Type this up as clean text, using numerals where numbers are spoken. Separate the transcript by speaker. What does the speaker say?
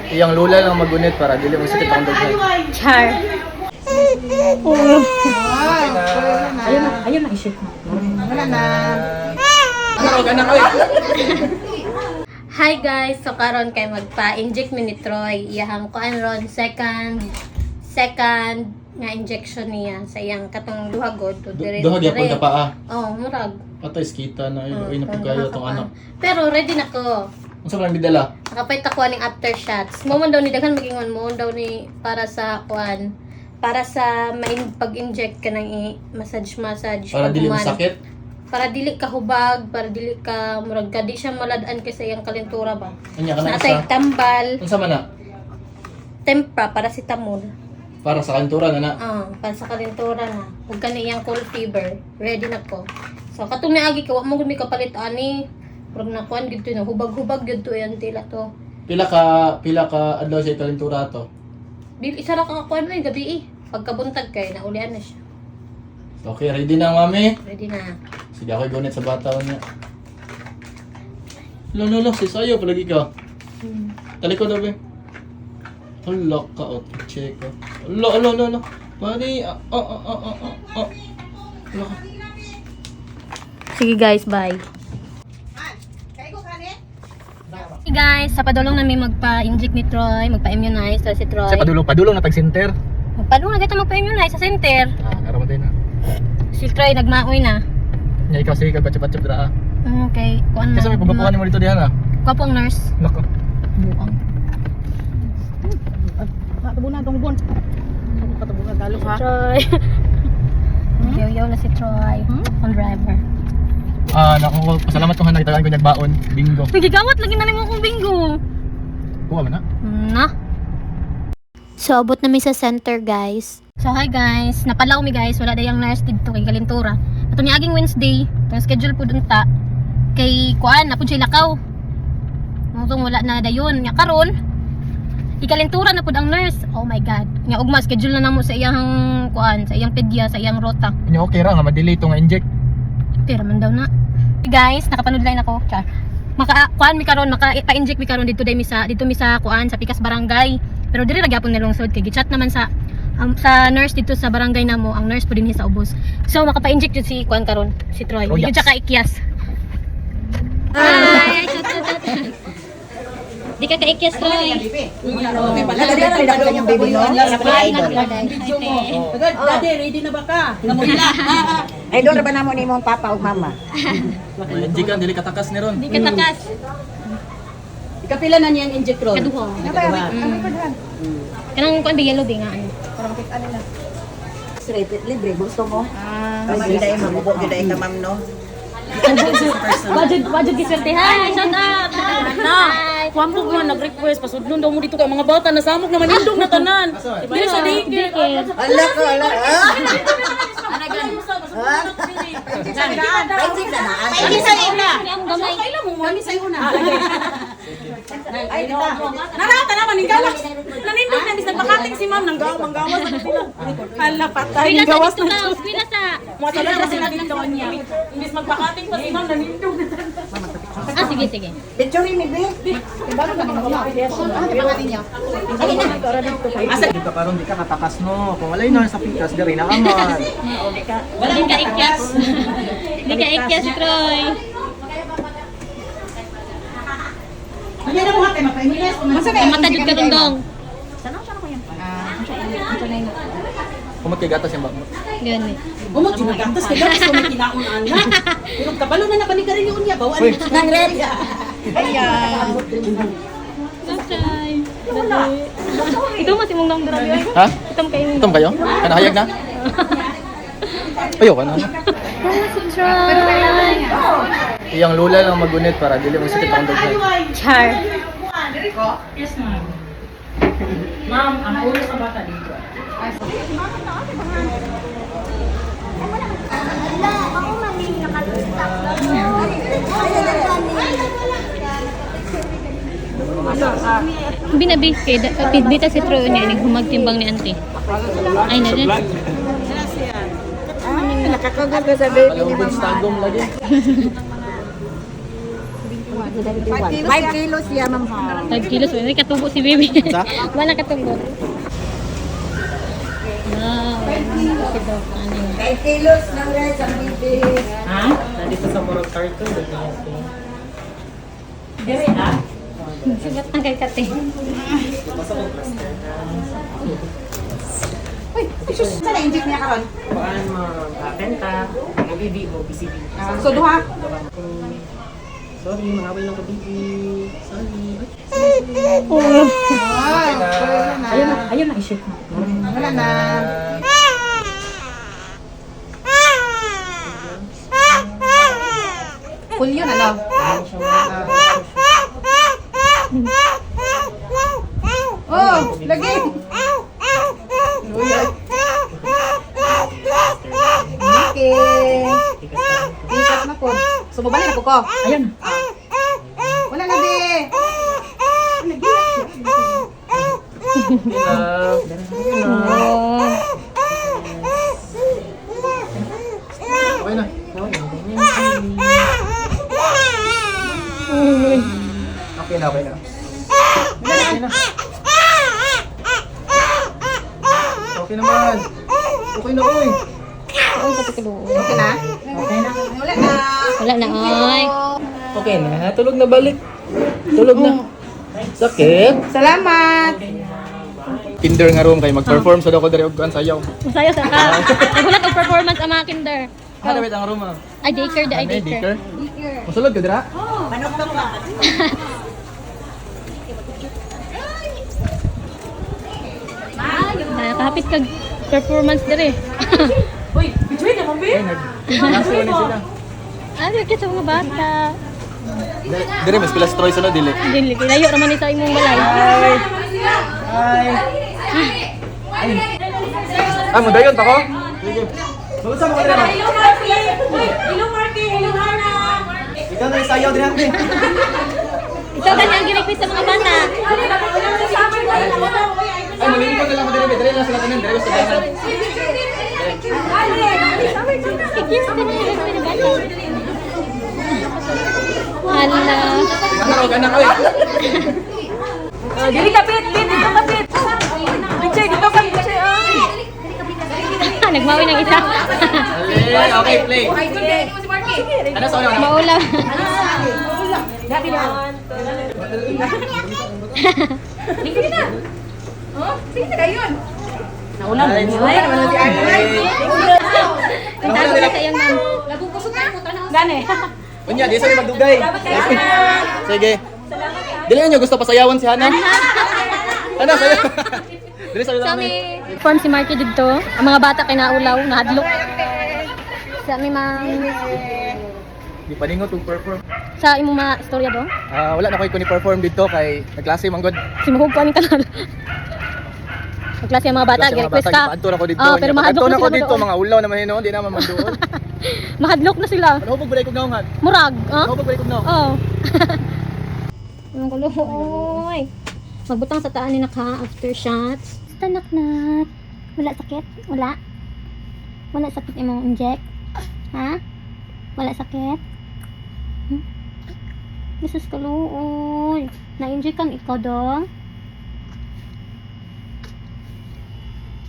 Speaker 1: Iyang lula lang magunit para dili mo sakit ang dughay.
Speaker 2: Char.
Speaker 3: Ayun na isip mo.
Speaker 4: Wala na.
Speaker 1: Ano ganang oy?
Speaker 2: Hi guys, so karon kay magpa-inject mi ni Troy. Iyahang kuan ron second nga injection niya sa iyang katong duhagod to dire.
Speaker 1: Duha gyapon ka paa.
Speaker 2: Oh, murag.
Speaker 1: Patay skita na ay napagayo tong anak.
Speaker 2: Pero ready na ko.
Speaker 1: Unsa man bidala?
Speaker 2: Nakapay ta kuan ning after shots. Mo man daw ni daghan magingon mo daw ni para sa kuan para sa pag-inject ka ng massage
Speaker 1: Para dili
Speaker 2: paghuman.
Speaker 1: masakit.
Speaker 2: Para dili ka hubag, para dili ka murag ka di siya maladaan kay sa iyang kalentura ba.
Speaker 1: Anya kana
Speaker 2: Natay
Speaker 1: isa.
Speaker 2: tambal,
Speaker 1: Unsa man na?
Speaker 2: tempra para si tamol.
Speaker 1: Para sa kantura na na.
Speaker 2: Para sa kalentura na. Ug kani iyang cold fever, ready na ko. So katong niagi ka wa mo gud mi kapalit ani. Murag na kuan gid to na hubag-hubag gid to yan tila to.
Speaker 1: Pila ka adlaw siya kalentura to.
Speaker 2: Dili isa ra ka kuan ay gabi Pagkabuntag kay naulian na siya.
Speaker 1: Okay, ready na mami.
Speaker 2: Ready na.
Speaker 1: Sige ako gunit sa bata niya. Lo, si sayo palagi ka. Talikod na be. Hala ka, check ka. Alo. Mani, Hala ka.
Speaker 2: Sige guys, bye. Hey guys, sa padulong namin magpa-inject ni Troy, magpa-immunize si Troy.
Speaker 1: Sa padulong na tag-center.
Speaker 2: Padulong na kita magpa-immunize sa center.
Speaker 1: Karaman din na.
Speaker 2: Si Troy nagmaoy na.
Speaker 1: Nya ikaw sige kagpatsyap-tsyap dira.
Speaker 2: Okay, kuan na.
Speaker 1: Kasi may pagpapuan mo dito diha na.
Speaker 2: Kwapong nurse.
Speaker 1: Nako.
Speaker 2: Buang.
Speaker 4: Patubuna tong bon. Patubuna galok ha.
Speaker 2: Troy. Yaw na si Troy. On driver.
Speaker 1: Nako, pasalamat ko nga nakitagaan ko nagbaon. Bingo.
Speaker 2: Nagigawat lagi na nimo kong bingo.
Speaker 1: Kuha man na.
Speaker 2: Na. So, abot na mi sa center, guys. So, hi guys. Napalaw mi guys. Wala dayang nurse dito kay Galintura. Ato ni aging Wednesday. Itong schedule po dun ta. Kay kuan, napod siya lakaw. Mutong wala na dayon. Nya karon, ikalintura na pud ang nurse. Oh my god. Nya ugma schedule na namo sa iyang kuan, sa iyang pedya, sa iyang rota.
Speaker 1: Nya okay ra nga ma-delay to nga inject.
Speaker 2: Okay raman daw na. Hey guys, nakapanood line ako. Char. Kuan mi karon, maka-inject mi karon dito mi sa kuan sa Pikas Barangay. Pero diri ra gyapon nalungsod kay gichat naman sa nurse dito sa barangay namo, ang nurse po din sa ubos. So makapa-inject jud si kuan karon, si Troy.
Speaker 1: Oh,
Speaker 2: Yun
Speaker 1: yes.
Speaker 2: tsaka ikyas. Ay, di ka ka-ikyas, Troy.
Speaker 4: Nagdadala yung baby no?
Speaker 3: Dati, ready na ba ka?
Speaker 4: Ay, doon ba namo ni mong papa o mama?
Speaker 1: Inject kan dili katakas ni ron.
Speaker 2: Di ka takas.
Speaker 3: Ikapila na niyang injectron.
Speaker 2: Kaduha. Kanang kuan bi yellow bi nga ano.
Speaker 4: Straight, libre, gusto mo? Ay, gila yung mabubo, gila yung kamam no?
Speaker 2: Wajud kiswerte. Hi, shout out. Hi.
Speaker 3: Kuwampo mo nag-request, pasudlon daw mo dito kay mga bata, nasamok naman indong na tanan. Dili sa daycare.
Speaker 4: Ala ko, ala.
Speaker 3: Ay, sa ina.
Speaker 2: Ang gamay.
Speaker 3: Kailan mo mo sa una. Ay, dita. Narata naman ning gawas. Nanindog na bisag makating si ma'am nang gawas sa sila. Hala patay
Speaker 2: Pila
Speaker 3: ning
Speaker 2: sa
Speaker 3: gawas
Speaker 2: dito
Speaker 3: na.
Speaker 2: ka? Pila sa.
Speaker 3: Mo sa dala sila dito niya. Imbis magpakating pa si ma'am nanindog na.
Speaker 2: Sige.
Speaker 4: Picture ni Bill.
Speaker 1: Di ka karon di ka katakas no. Kung walay na sa Pikas diri na aman.
Speaker 2: Wala ka ikyas. Di ka ikyas, Troy. Mata jud ka dong.
Speaker 1: Kumot kay gatas yung bag mo.
Speaker 2: Gani.
Speaker 3: Umot ginagantas kay gawas ko may kinaun-an na. Pero kabalo na napanigari yung unya bawal
Speaker 1: Uy.
Speaker 3: ito ng red.
Speaker 4: Ayan.
Speaker 2: Troy. Ito mati mong nang dara.
Speaker 1: Ha?
Speaker 2: Itom kayo.
Speaker 1: Itom kayo? Kanahayag na? Ayo ka na.
Speaker 2: Troy.
Speaker 1: Iyang lula lang magunit para dili mo sakit ang dughay.
Speaker 2: Char.
Speaker 3: Yes, ma'am. Ma'am, ang ulo sa bata dito.
Speaker 2: Binabi kay dita si Troy niya naghumagtimbang ni auntie. Ay na din.
Speaker 4: Nakakagal ka sa baby ni
Speaker 1: Malungkot
Speaker 4: mama.
Speaker 1: stagom lagi.
Speaker 4: 5 kilos siya, ma'am.
Speaker 2: 5 kilos. Hindi katubo si baby.
Speaker 1: Sa?
Speaker 2: Wala katubo. Wow. Kasi daw, ano yun.
Speaker 4: 5 kilos lang guys, ang bibi.
Speaker 3: Ha?
Speaker 1: Nandito sa Morong Cartoon.
Speaker 3: Dire ha?
Speaker 2: Sigat ng kay Kate.
Speaker 4: Saan na-inject niya karon?
Speaker 3: Baan mo, penta, OBB o BCB.
Speaker 4: So, duha?
Speaker 1: Sorry, mangaway lang ko, baby. Sorry.
Speaker 3: Ayun na, i-shake mo.
Speaker 4: Wala na. Full yun, ano? Oh, lagi. Okay. Ikas na po. So, babalik ako ko.
Speaker 3: Ayun.
Speaker 4: Wala na, be.
Speaker 1: Okay na. Okay na, okay na. Okay na. Okay naman. Okay na, oy.
Speaker 2: Ay, patutulungan.
Speaker 4: Okay na?
Speaker 3: Okay na.
Speaker 4: Wala na.
Speaker 2: Wala na, ay.
Speaker 1: Okay na. Tulog na balik. Tulog na. Sakit.
Speaker 4: Salamat.
Speaker 1: Kinder nga room kay mag-perform sa dako diri og kuan sayaw.
Speaker 2: Masaya sa ka. Nagulat ang performance ang mga kinder.
Speaker 1: Ano ba ang room ah?
Speaker 2: Ay, daycare da, ay
Speaker 1: Ano,
Speaker 2: daycare.
Speaker 1: Dicker? Masulod ka dira?
Speaker 4: Manok na.
Speaker 2: Nakakapit kag performance dire.
Speaker 3: Uy, bitch, na mo,
Speaker 1: Ay,
Speaker 3: babe.
Speaker 1: nag-naso ni sila.
Speaker 2: Ano kaya sa mga bata?
Speaker 1: Dire mas pilas Troy sunod dili.
Speaker 2: Dili, layo naman ni sa imong balay.
Speaker 1: Hi. Ah, mo dayon ta ko? Sige. Sulod sa mo dira.
Speaker 3: Hello, Marky. Hello, Marky. Hello, Hana.
Speaker 1: Ikaw na yung sayaw din natin.
Speaker 2: Ito ka niyang girequest sa mga bata.
Speaker 1: Ay, mamili ko na lang ko diri. Diri lang sila kanin. Diri sa dalan.
Speaker 2: Kikis ka niya yung mga bata. Hala.
Speaker 1: Ano ka na ko?
Speaker 3: Dili ka, Pit. Pit, dito ka, Pit. Bitch, dito ka, bitch.
Speaker 2: Nagmawi ng isa.
Speaker 1: Okay, play. Ano sa una?
Speaker 2: Maulam.
Speaker 3: Dati na. Sige na. Oh, sige na yun. Naulan.
Speaker 1: Ay,
Speaker 3: Wala si
Speaker 2: Ang tago na sa iyong ma'am.
Speaker 3: Gane.
Speaker 1: Unya, di sa magdugay. Sige. Dili niyo gusto pasayawan si Hana? Hana, sayaw. Dili sa
Speaker 2: Sa
Speaker 1: dalan.
Speaker 2: may form si Marky dito. Ang mga bata kinaulaw, nahadlok. Sa may mga
Speaker 1: Di pa ningo to perform.
Speaker 2: sa imong mga istorya do.
Speaker 1: Wala na koy ko ni perform dito kay nagklase man god.
Speaker 2: Simuhog ko aning kanal. Ang klase ng mga bata, gi-request ka.
Speaker 1: Paadto na ko dito.
Speaker 2: Ah, pero mahadlok
Speaker 1: na
Speaker 2: na
Speaker 1: ko
Speaker 2: sila
Speaker 1: dito,
Speaker 2: doon.
Speaker 1: mga ulaw naman hino, di naman manduol.
Speaker 2: Mahadlok na sila.
Speaker 1: Ano pag balay ko naungan?
Speaker 2: Murag, ha?
Speaker 1: Ano pag balay ko naung?
Speaker 2: Oo. Ang gulo. Oy. Magbutang sa taan ni naka after shots. Basta naknat. Wala sakit? Wala? Wala sakit imong inject? Ha? Wala sakit? Hmm? Jesus kaluoy. Na-inject kan ikaw dong?